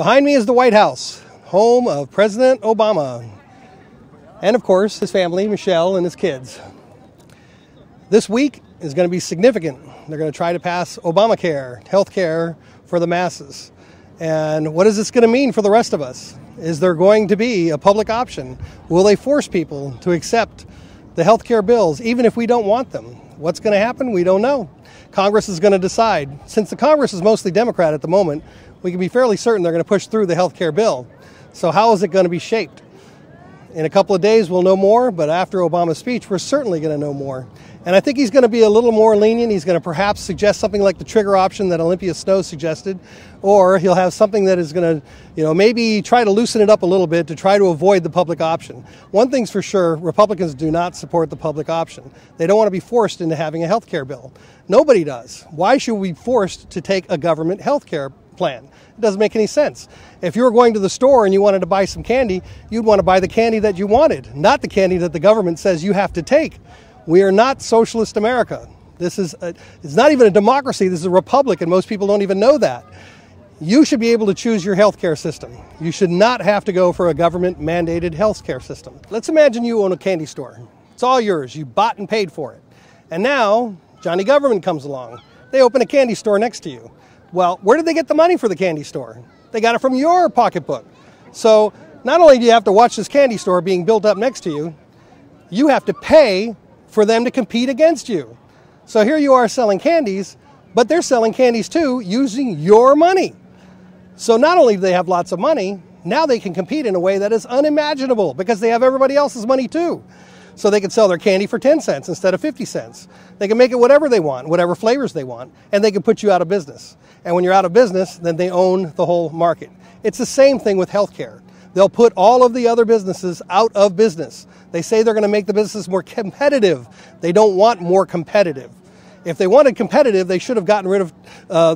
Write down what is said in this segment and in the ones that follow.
Behind me is the White House, home of President Obama, and of course his family, Michelle, and his kids. This week is going to be significant. They're going to try to pass Obamacare, health care for the masses. And what is this going to mean for the rest of us? Is there going to be a public option? Will they force people to accept the health care bills, even if we don't want them? What's going to happen? We don't know. Congress is going to decide. Since the Congress is mostly Democrat at the moment, we can be fairly certain they're going to push through the health care bill. So how is it going to be shaped? In a couple of days, we'll know more, but after Obama's speech, we're certainly going to know more. And I think he's going to be a little more lenient. He's going to perhaps suggest something like the trigger option that Olympia Snowe suggested, or he'll have something that is going to, maybe try to loosen it up a little bit to try to avoid the public option. One thing's for sure, Republicans do not support the public option. They don't want to be forced into having a health care bill. Nobody does. Why should we be forced to take a government health care plan? It doesn't make any sense. If you were going to the store and you wanted to buy some candy, you'd want to buy the candy that you wanted, not the candy that the government says you have to take. We are not socialist America. It's not even a democracy. This is a republic, and most people don't even know that. You should be able to choose your health care system. You should not have to go for a government-mandated health care system. Let's imagine you own a candy store. It's all yours. You bought and paid for it. And now, Johnny Government comes along. They open a candy store next to you. Well, where did they get the money for the candy store? They got it from your pocketbook. So not only do you have to watch this candy store being built up next to you, you have to pay for them to compete against you. So here you are selling candies, but they're selling candies too using your money. So not only do they have lots of money, now they can compete in a way that is unimaginable because they have everybody else's money too. So they can sell their candy for 10 cents instead of 50 cents. They can make it whatever they want, whatever flavors they want, and they can put you out of business. And when you're out of business, then they own the whole market. It's the same thing with healthcare. They'll put all of the other businesses out of business. They say they're going to make the business more competitive. They don't want more competitive. If they wanted competitive, they should have gotten rid of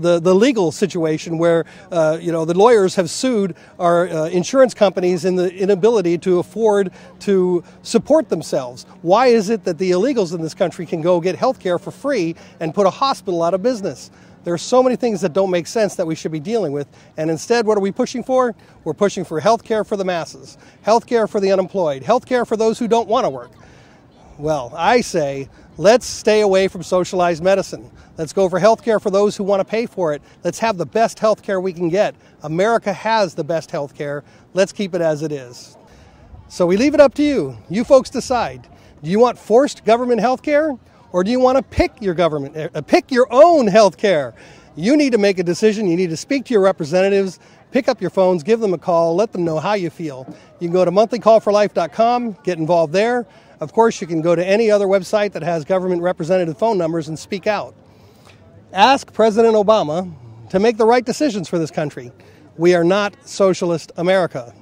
the legal situation where the lawyers have sued our insurance companies in the inability to afford to support themselves. Why is it that the illegals in this country can go get health care for free and put a hospital out of business? There are so many things that don't make sense that we should be dealing with. And instead, what are we pushing for? We're pushing for health care for the masses, health care for the unemployed, health care for those who don't want to work. Well, I say, let's stay away from socialized medicine. Let's go for health care for those who want to pay for it. Let's have the best health care we can get. America has the best health care. Let's keep it as it is. So we leave it up to you. You folks decide. Do you want forced government health care? Or do you want to pick your own health care? You need to make a decision. You need to speak to your representatives, pick up your phones, give them a call, let them know how you feel. You can go to monthlycallforlife.com, get involved there. Of course, you can go to any other website that has government representative phone numbers and speak out. Ask President Obama to make the right decisions for this country. We are not socialist America.